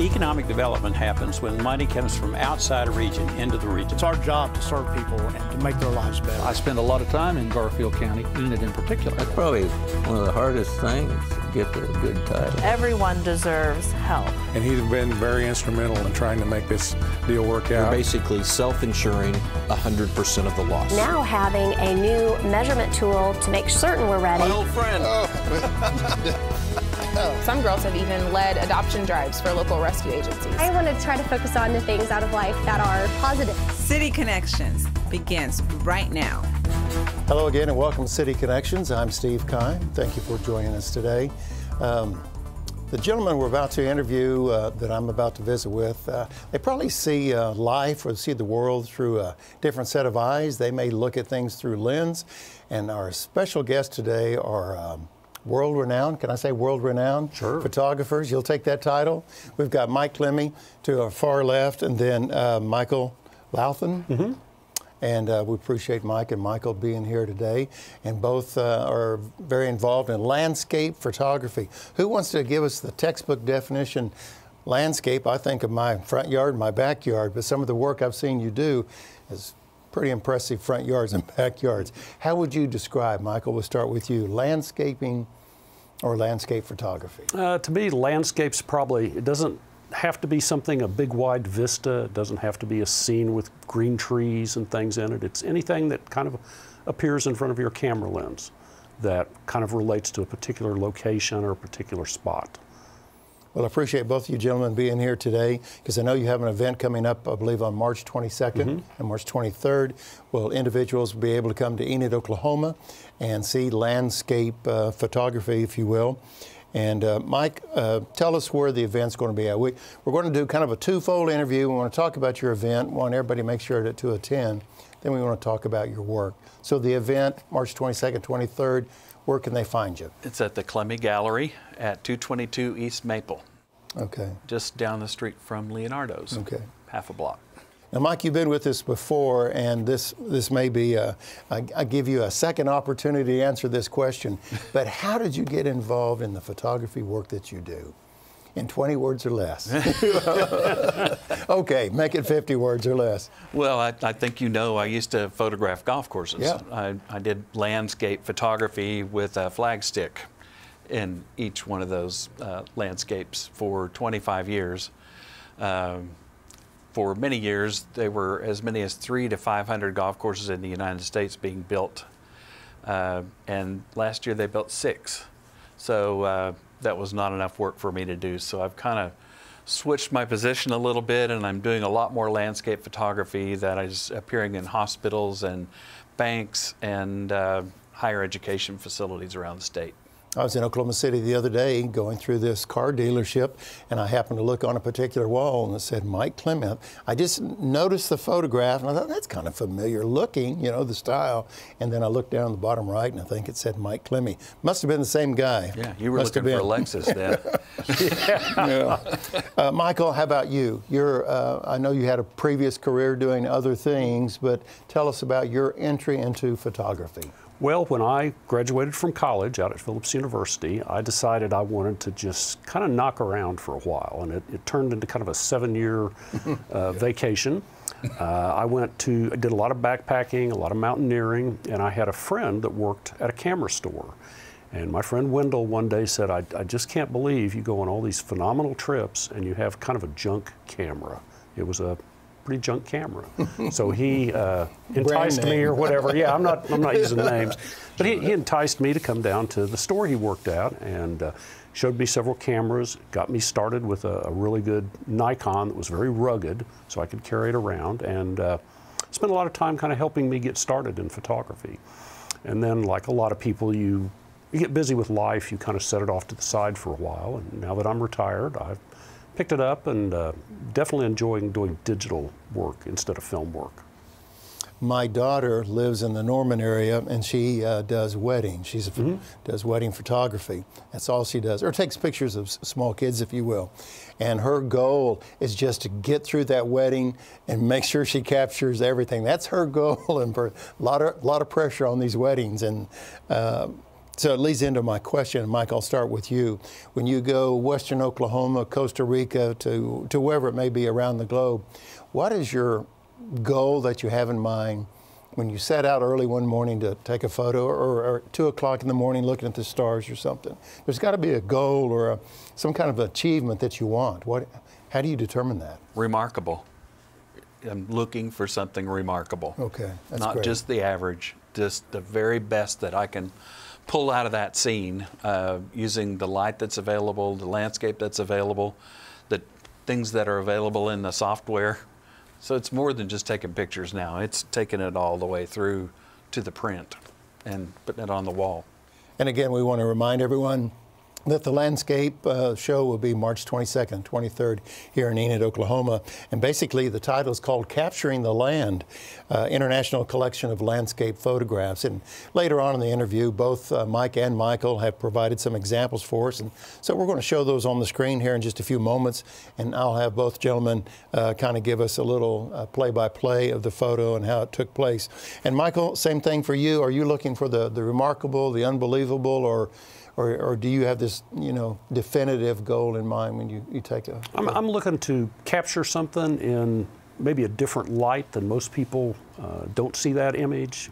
Economic development happens when money comes from outside a region into the region. It's our job to serve people and to make their lives better. I spend a lot of time in Garfield County, Enid in particular. That's probably one of the hardest things, to get the good title. Everyone deserves help. And he's been very instrumental in trying to make this deal work out. We're basically self-insuring 100% of the loss. Now having a new measurement tool to make certain we're ready. My old friend. Some girls have even led adoption drives for local rescue agencies. I want to try to focus on the things out of life that are positive. City Connections begins right now. Hello again and welcome to City Connections. I'm Steve Kime. Thank you for joining us today. The gentleman we're about to interview, that I'm about to visit with, they probably see life or see the world through a different set of eyes. They may look at things through lens. And our special guests today are world-renowned, can I say world-renowned? Sure. Photographers. You'll take that title. We've got Mike Klemme to our far left, and then Michael Louthan. Mm-hmm. And we appreciate Mike and Michael being here today. And both are very involved in landscape photography. Who wants to give us the textbook definition? Landscape, I think of my front yard, my backyard, but some of the work I've seen you do is pretty impressive front yards and backyards. How would you describe, Michael, we'll start with you, landscaping or landscape photography? To me, landscape's probably, it doesn't have to be something, a big wide vista. It doesn't have to be a scene with green trees and things in it. It's anything that kind of appears in front of your camera lens that kind of relates to a particular location or a particular spot. Well, I appreciate both of you gentlemen being here today because I know you have an event coming up, I believe, on March 22nd and March 23rd. Well, individuals will be able to come to Enid, Oklahoma and see landscape photography, if you will. And Mike, tell us where the event's going to be at. We're going to do kind of a twofold interview. We want to talk about your event. We want everybody to make sure to attend. Then we want to talk about your work. So the event, March 22nd, 23rd, where can they find you? It's at the Klemme Gallery at 222 East Maple. Okay. Just down the street from Leonardo's. Okay. Half a block. Now, Mike, you've been with us before, and this may be, I give you a second opportunity to answer this question, but how did you get involved in the photography work that you do? In 20 words or less. Okay, make it 50 words or less. Well, I think you know I used to photograph golf courses. Yeah. I did landscape photography with a flag stick in each one of those landscapes for 25 years. For many years, there were as many as 300 to 500 golf courses in the United States being built. And last year they built 6. So that was not enough work for me to do. So I've kind of switched my position a little bit, and I'm doing a lot more landscape photography that is appearing in hospitals and banks and higher education facilities around the state. I was in Oklahoma City the other day going through this car dealership, and I happened to look on a particular wall and it said Mike Klemme. I just noticed the photograph and I thought, that's kind of familiar looking, you know, the style. And then I looked down the bottom right and I think it said Mike Klemme. Must have been the same guy. Yeah, you were looking for Lexus then. Yeah. Michael, how about you? I know you had a previous career doing other things, but tell us about your entry into photography. Well, when I graduated from college out at Phillips University, I decided I wanted to just kind of knock around for a while, and it turned into kind of a 7-year vacation. I did a lot of backpacking, a lot of mountaineering, and I had a friend that worked at a camera store. And my friend Wendell one day said, I just can't believe you go on all these phenomenal trips and you have kind of a junk camera. It was a pretty junk camera. So he enticed me or whatever. Yeah, I'm not using names. But he enticed me to come down to the store he worked at and showed me several cameras, got me started with a really good Nikon that was very rugged so I could carry it around, and spent a lot of time kind of helping me get started in photography. And then, like a lot of people, you get busy with life, you kind of set it off to the side for a while, and now that I'm retired, I've picked it up and definitely enjoying doing digital work instead of film work. My daughter lives in the Norman area and she does weddings. She does wedding photography. That's all she does, or takes pictures of small kids, if you will. And her goal is just to get through that wedding and make sure she captures everything. That's her goal, and for a lot of pressure on these weddings. And So it leads into my question, Mike, I'll start with you. When you go western Oklahoma, Costa Rica, to wherever it may be around the globe, what is your goal that you have in mind when you set out early one morning to take a photo, or 2 o'clock in the morning looking at the stars or something? There's got to be a goal or some kind of achievement that you want. How do you determine that? Remarkable. I'm looking for something remarkable. Okay, that's not great. just the average, just the very best that I can pull out of that scene, using the light that's available, the landscape that's available, the things that are available in the software. So it's more than just taking pictures now. It's taking it all the way through to the print and putting it on the wall. And again, we want to remind everyone that the landscape show will be March 22nd and 23rd here in Enid, Oklahoma. And basically the title is called Capturing the Land, International Collection of Landscape Photographs. And later on in the interview, both Mike and Michael have provided some examples for us. And so we're going to show those on the screen here in just a few moments. And I'll have both gentlemen kind of give us a little play-by-play of the photo and how it took place. And Michael, same thing for you. Are you looking for the remarkable, the unbelievable, or do you have this, definitive goal in mind when you take a... I'm looking to capture something in maybe a different light than most people don't see that image.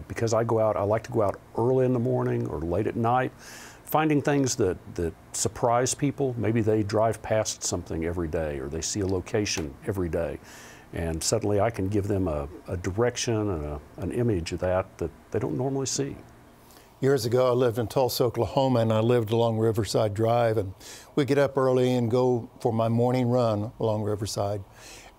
Because I like to go out early in the morning or late at night, finding things that surprise people. Maybe they drive past something every day, or they see a location every day. And suddenly I can give them a direction and an image of that they don't normally see. Years ago, I lived in Tulsa, Oklahoma, and I lived along Riverside Drive. And we get up early and go for my morning run along Riverside.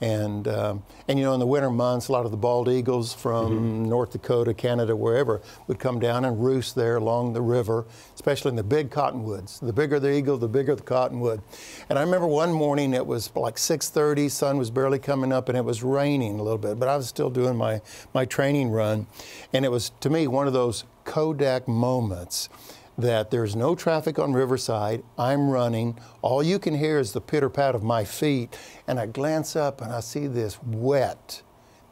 And in the winter months, a lot of the bald eagles from North Dakota, Canada, wherever, would come down and roost there along the river, especially in the big cottonwoods. The bigger the eagle, the bigger the cottonwood. And I remember one morning, it was like 6:30, sun was barely coming up, and it was raining a little bit, but I was still doing my training run. And it was, to me, one of those Kodak moments that there's no traffic on Riverside, I'm running, all you can hear is the pitter-pat of my feet, and I glance up and I see this wet,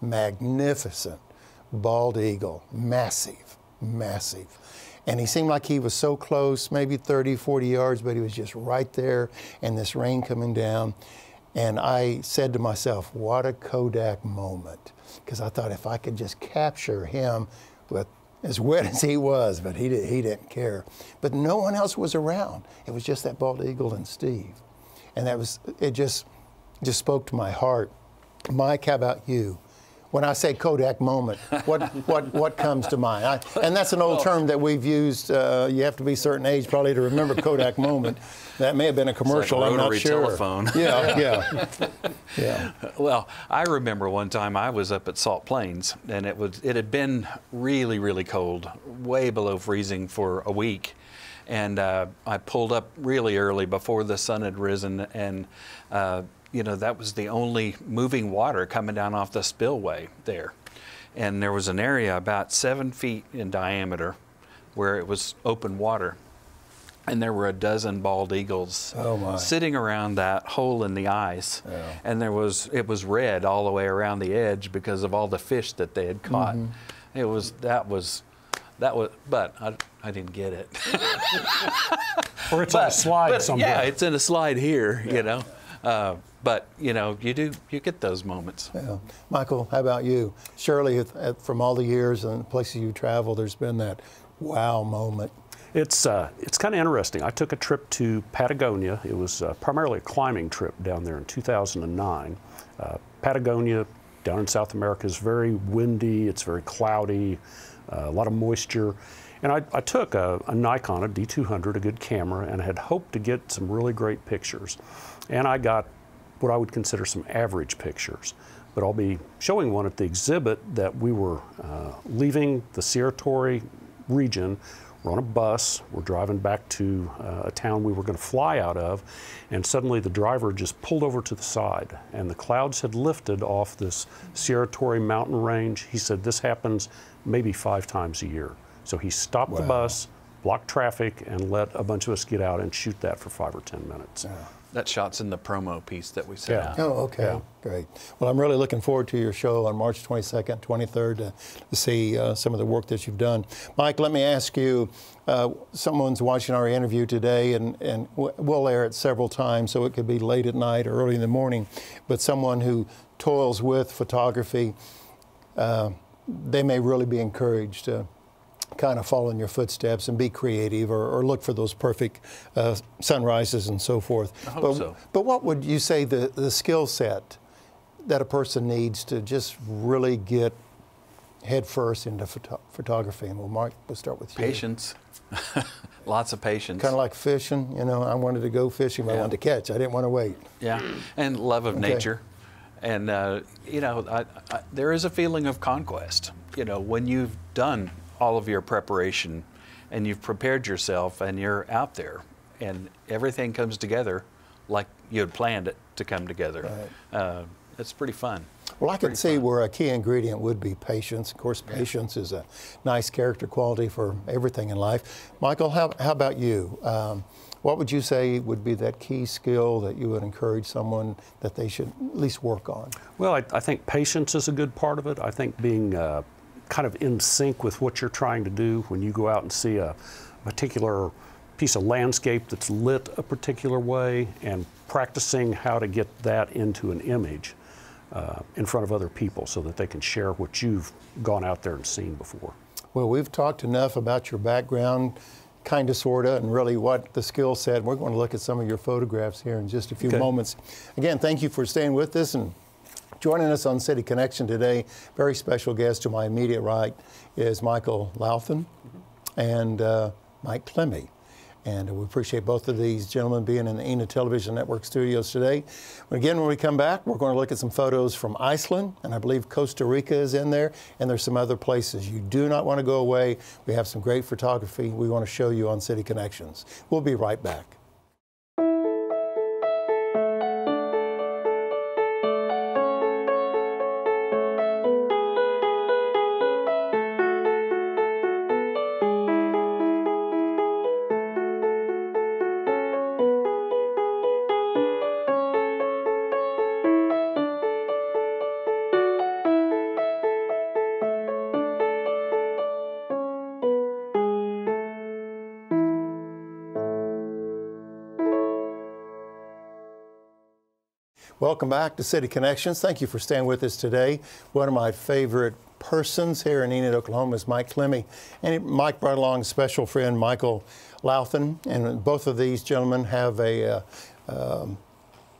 magnificent bald eagle, massive, massive. And he seemed like he was so close, maybe 30, 40 yards, but he was just right there, and this rain coming down. And I said to myself, what a Kodak moment, because I thought if I could just capture him with as wet as he was, but he didn't care. But no one else was around. It was just that bald eagle and Steve. And it just spoke to my heart. Mike, how about you? When I say Kodak moment, what comes to mind? And that's an old term that we've used. You have to be a certain age probably to remember Kodak moment. That may have been a commercial. It's like a I'm not sure. telephone. Yeah. Well, I remember one time I was up at Salt Plains, and it had been really, really cold, way below freezing for a week. And I pulled up really early before the sun had risen, and that was the only moving water coming down off the spillway there. And there was an area about 7 feet in diameter where it was open water. And there were a dozen bald eagles sitting around that hole in the ice. Yeah. And it was red all the way around the edge because of all the fish that they had caught. But I didn't get it. Or it's on a slide somewhere. Yeah, it's in a slide here, But you get those moments. Yeah. Michael, how about you? Surely, from all the years and places you travel, there's been that wow moment. It's kind of interesting. I took a trip to Patagonia. It was primarily a climbing trip down there in 2009. Patagonia, down in South America, is very windy. It's very cloudy, a lot of moisture. And I took a Nikon, a D200, a good camera, and had hoped to get some really great pictures. And I got what I would consider some average pictures. But I'll be showing one at the exhibit that we were leaving the Sierra Torre region. We're on a bus, we're driving back to a town we were going to fly out of, and suddenly the driver just pulled over to the side, and the clouds had lifted off this Sierra Torre mountain range. He said this happens maybe 5 times a year. So he stopped the bus, block traffic, and let a bunch of us get out and shoot that for 5 or 10 minutes. Yeah. That shot's in the promo piece that we sent out. Oh, okay. Yeah. Great. Well, I'm really looking forward to your show on March 22nd, 23rd to see some of the work that you've done. Mike, let me ask you, someone's watching our interview today, and we'll air it several times, so it could be late at night or early in the morning, but someone who toils with photography, they may really be encouraged to kind of follow in your footsteps and be creative, or look for those perfect sunrises and so forth. I hope so. But what would you say the skill set that a person needs to just really get head first into photography? And well, Mark, we'll start with you. Patience. Lots of patience. Kind of like fishing. You know, I wanted to go fishing, but I wanted to catch. I didn't want to wait. Yeah, and love of nature. And, you know, there is a feeling of conquest. You know, when you've done all of your preparation and you've prepared yourself and you're out there and everything comes together like you had planned it to come together. Right. It's pretty fun. Well, I can see where a key ingredient would be patience. Of course, patience is a nice character quality for everything in life. Michael, how about you? What would you say would be that key skill that you would encourage someone that they should at least work on? Well, I think patience is a good part of it. I think being kind of in sync with what you're trying to do. When you go out and see a particular piece of landscape that's lit a particular way, and practicing how to get that into an image in front of other people so that they can share what you've gone out there and seen before. Well, we've talked enough about your background, kind of, sort of, and really what the skill set. We're going to look at some of your photographs here in just a few moments. Again, thank you for staying with us and joining us on City Connection today. Very special guest to my immediate right is Michael Louthan and Mike Klemme. And we appreciate both of these gentlemen being in the Enid Television Network studios today. Again, when we come back, we're going to look at some photos from Iceland, and I believe Costa Rica is in there, and there's some other places. You do not want to go away. We have some great photography we want to show you on City Connections. We'll be right back. Welcome back to City Connections. Thank you for staying with us today. One of my favorite persons here in Enid, Oklahoma is Mike Klemme. And Mike brought along a special friend, Michael Louthan. And both of these gentlemen have a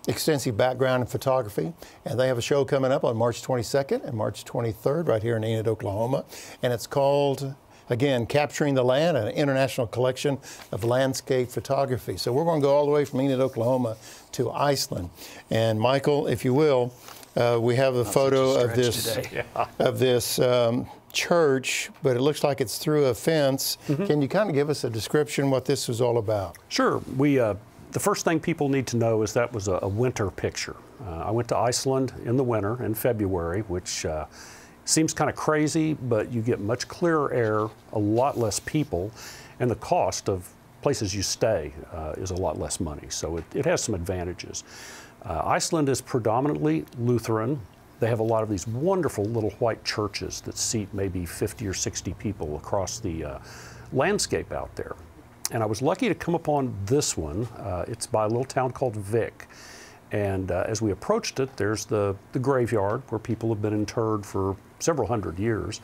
extensive background in photography. And they have a show coming up on March 22nd and March 23rd right here in Enid, Oklahoma. And it's called, again, Capturing the Land, an international collection of landscape photography. So we're going to go all the way from Enid, Oklahoma to Iceland. And Michael, if you will, we have a photo of this church, but it looks like it's through a fence. Can you kind of give us a description what this was all about? Sure. The first thing people need to know is that was a winter picture. I went to Iceland in the winter, in February, which seems kind of crazy, but you get much clearer air, a lot less people, and the cost of places you stay is a lot less money. So it has some advantages. Iceland is predominantly Lutheran. They have a lot of these wonderful little white churches that seat maybe 50 or 60 people across the landscape out there. And I was lucky to come upon this one. It's by a little town called Vik. And as we approached it, there's the graveyard where people have been interred for several hundred years.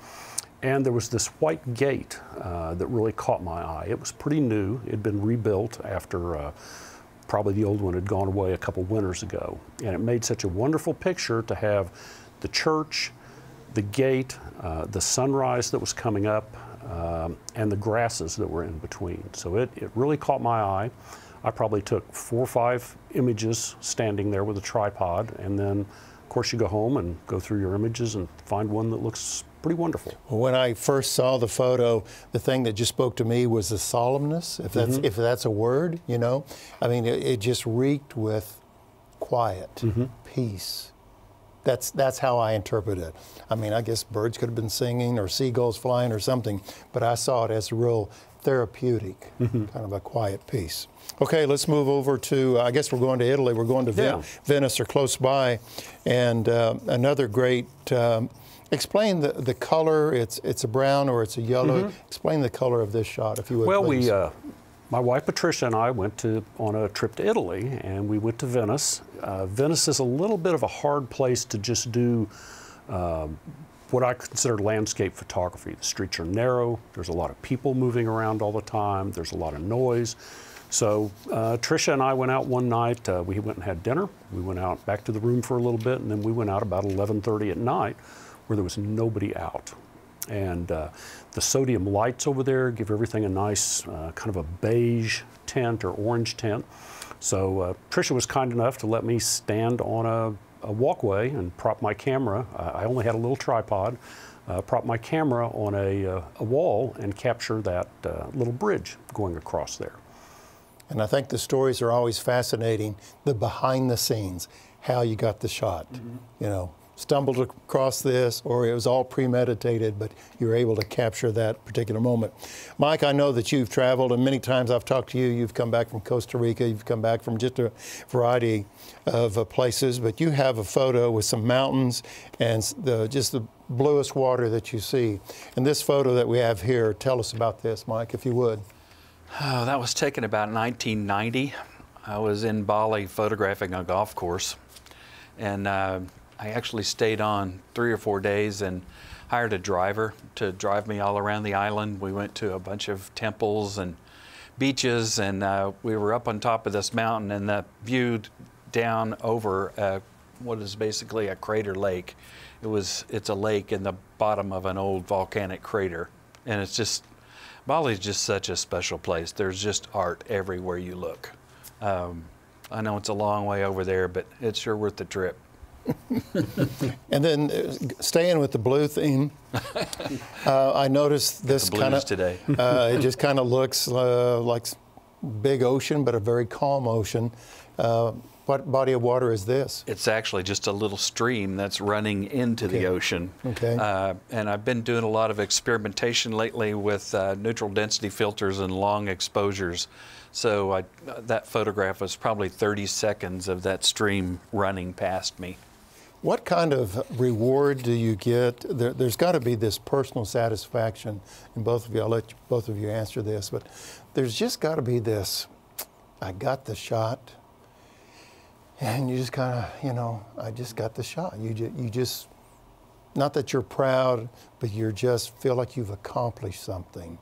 And there was this white gate that really caught my eye. It was pretty new. It had been rebuilt after probably the old one had gone away a couple winters ago. And it made such a wonderful picture to have the church, the gate, the sunrise that was coming up, and the grasses that were in between. So it really caught my eye. I probably took 4 or 5 images standing there with a tripod, and then of course you go home and go through your images and find one that looks pretty wonderful. Well, when I first saw the photo, the thing that just spoke to me was the solemnness, if that's a word, you know. I mean, it just reeked with quiet, peace, That's how I interpret it. I mean, I guess birds could have been singing or seagulls flying or something, but I saw it as a real therapeutic, kind of a quiet piece. Okay, let's move over to, I guess we're going to Italy. We're going to Venice or close by. And another great, explain the color. It's a brown or it's a yellow. Explain the color of this shot, if you would, please. Well, my wife Patricia and I went on a trip to Italy, and we went to Venice. Venice is a little bit of a hard place to just do what I consider landscape photography. The streets are narrow, there's a lot of people moving around all the time, there's a lot of noise. So Tricia and I went out one night, we went and had dinner, we went out back to the room for a little bit, and then we went out about 11:30 at night where there was nobody out. And the sodium lights over there give everything a nice kind of a beige tint or orange tint. So Tricia was kind enough to let me stand on a walkway and prop my camera. I only had a little tripod, prop my camera on a wall and capture that little bridge going across there. And I think the stories are always fascinating, the behind the scenes, how you got the shot. You know, stumbled across this, or it was all premeditated, but you were able to capture that particular moment. Mike, I know that you've traveled, and many times I've talked to you. You've come back from Costa Rica. You've come back from just a variety of places, but you have a photo with some mountains and just the bluest water that you see. And this photo that we have here, tell us about this, Mike, if you would. Oh, that was taken about 1990. I was in Bali photographing a golf course, and I actually stayed on 3 or 4 days and hired a driver to drive me all around the island. We went to a bunch of temples and beaches, and we were up on top of this mountain, and the view down over what is basically a crater lake. It's a lake in the bottom of an old volcanic crater, and it's just, Bali's just such a special place. There's just art everywhere you look. I know it's a long way over there, but it's sure worth the trip. And then staying with the blue theme, I noticed this kind of today. It just kind of looks like big ocean, but a very calm ocean. What body of water is this? It's actually just a little stream that's running into the ocean. Okay. And I've been doing a lot of experimentation lately with neutral density filters and long exposures. So that photograph was probably 30 seconds of that stream running past me. What kind of reward do you get? There's got to be this personal satisfaction in both of you. I'll let both of you answer this, but there's just got to be this, I got the shot, and you just kind of, you know, I just got the shot. You just, not that you're proud, but you just feel like you've accomplished something.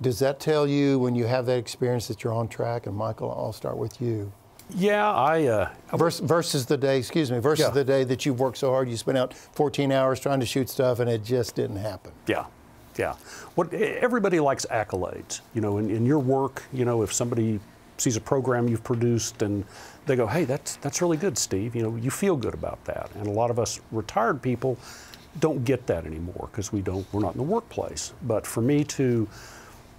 Does that tell you when you have that experience that you're on track? And Michael, I'll start with you. Yeah, versus the day, versus the day that you've worked so hard, you spent out 14 hours trying to shoot stuff and it just didn't happen. Yeah. Everybody likes accolades. You know, in your work, you know, if somebody sees a program you've produced and they go, hey, that's really good, Steve. You know, you feel good about that. And a lot of us retired people don't get that anymore because we're not in the workplace. But for me to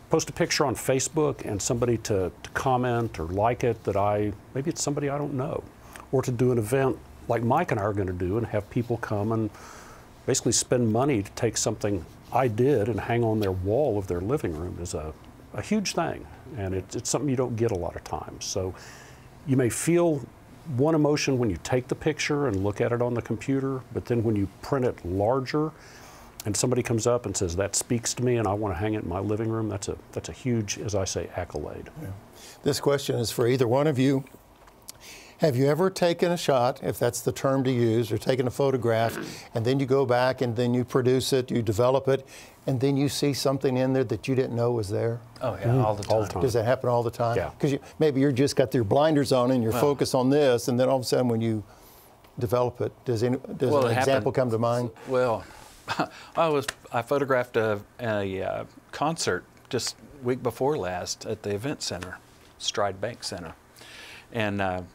post a picture on Facebook and somebody to comment or like it that maybe it's somebody I don't know, or to do an event like Mike and I are going to do and have people come and basically spend money to take something I did and hang on their wall of their living room is a huge thing, and it's something you don't get a lot of times. So you may feel one emotion when you take the picture and look at it on the computer, but then when you print it larger and somebody comes up and says, that speaks to me and I want to hang it in my living room, that's a huge, as I say, accolade. Yeah. This question is for either one of you. Have you ever taken a shot, if that's the term to use, or taken a photograph, and then you go back and then you produce it, you develop it, and then you see something in there that you didn't know was there? Oh, yeah, all the time. Does that happen all the time? Yeah. Because maybe you're just got your blinders on and you're focused on this, and then all of a sudden when you develop it, does an example come to mind? Well, I photographed a concert just week before last at the event center, Stride Bank Center, and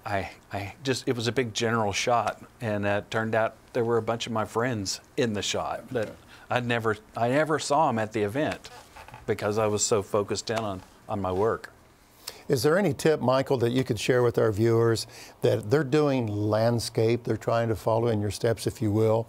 it was a big general shot, and it turned out there were a bunch of my friends in the shot that I never saw them at the event because I was so focused in on my work. Is there any tip, Michael, that you could share with our viewers that they're doing landscape, they're trying to follow in your steps, if you will,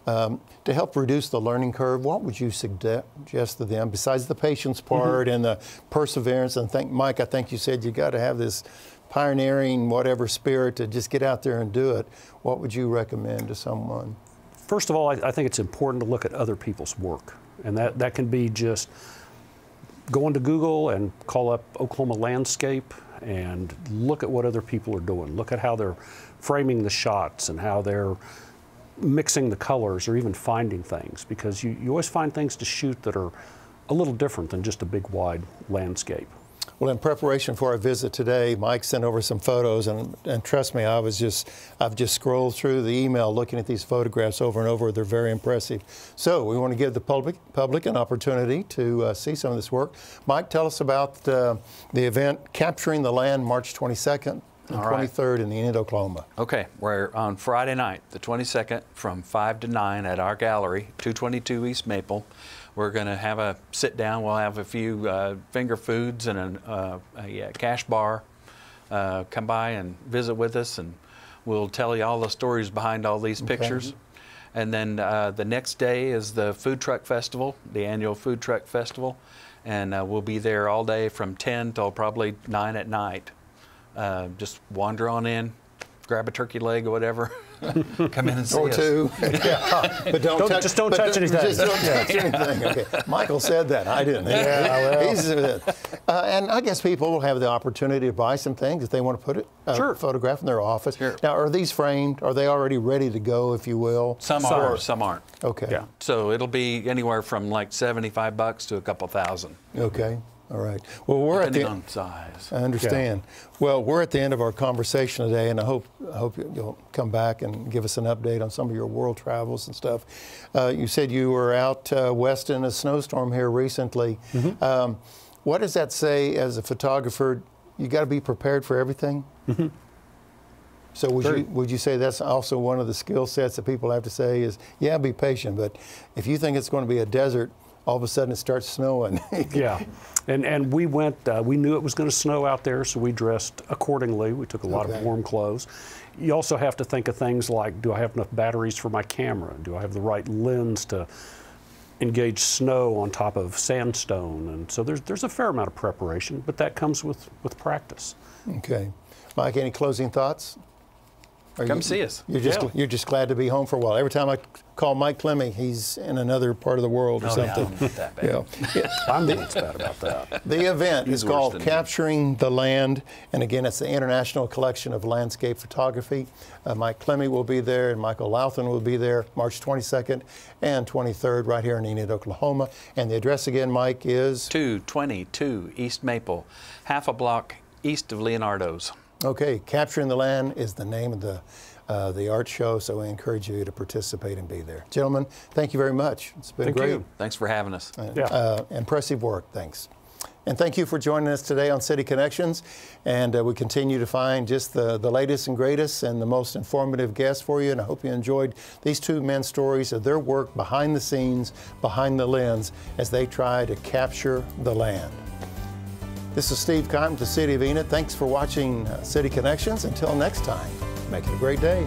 to help reduce the learning curve? What would you suggest to them, besides the patience part and the perseverance? And Mike, I think you said you got to have this pioneering, whatever spirit to just get out there and do it. What would you recommend to someone? First of all, I think it's important to look at other people's work. And that can be just going to Google and call up Oklahoma landscape and look at what other people are doing. Look at how they're framing the shots and how they're mixing the colors or even finding things, because you always find things to shoot that are a little different than just a big wide landscape. Well, in preparation for our visit today, Mike sent over some photos, and trust me, I've just scrolled through the email looking at these photographs over and over. They're very impressive. So we want to give the public an opportunity to see some of this work. Mike, tell us about the event Capturing the Land, March 22nd and 23rd in Enid, Oklahoma. Okay, we're on Friday night, the 22nd, from 5 to 9 at our gallery, 222 East Maple. We're going to have a sit down. We'll have a few finger foods and a cash bar. Come by and visit with us, and we'll tell you all the stories behind all these pictures. And then the next day is the Food Truck Festival, the annual Food Truck Festival. And we'll be there all day from 10 till probably 9 at night. Just wander on in, grab a turkey leg or whatever. Come in and see us. Or two. Yeah. But don't touch anything. Just don't touch anything. Okay. Michael said that. I didn't. And I guess people will have the opportunity to buy some things if they want to put it, photograph in their office. Sure. Now, are these framed? Are they already ready to go, if you will? Some are, some aren't. Okay. Yeah. So it'll be anywhere from like $75 to a couple thousand. Okay. All right. Well, we're depending at the on size. I understand. Yeah. Well, we're at the end of our conversation today, and I hope you'll come back and give us an update on some of your world travels and stuff. You said you were out west in a snowstorm here recently. What does that say as a photographer? You got to be prepared for everything. So would you say that's also one of the skill sets that people have to say is, yeah, be patient, but if you think it's going to be a desert, all of a sudden it starts snowing. Yeah, and we went, we knew it was going to snow out there, so we dressed accordingly. We took a lot of warm clothes. You also have to think of things like, do I have enough batteries for my camera? Do I have the right lens to engage snow on top of sandstone? And so there's a fair amount of preparation, but that comes with practice. Okay. Mike, any closing thoughts? Come see us. You're just glad to be home for a while. Every time I call Mike Klemme, he's in another part of the world or something. Yeah, not that bad. I'm not bad about that. The event is called Capturing the Land, and again, it's the International Collection of Landscape Photography. Mike Klemme will be there, and Michael Louthan will be there March 22nd and 23rd right here in Enid, Oklahoma. And the address again, Mike, is? 222 East Maple, half a block east of Leonardo's. Okay, Capturing the Land is the name of the art show, so we encourage you to participate and be there. Gentlemen, thank you very much. It's been great. You. Thanks for having us. Impressive work, thanks. And thank you for joining us today on City Connections. And we continue to find just the latest and greatest and the most informative guests for you. And I hope you enjoyed these two men's stories of their work behind the scenes, behind the lens, as they try to capture the land. This is Steve Kime with the City of Enid. Thanks for watching City Connections. Until next time, make it a great day.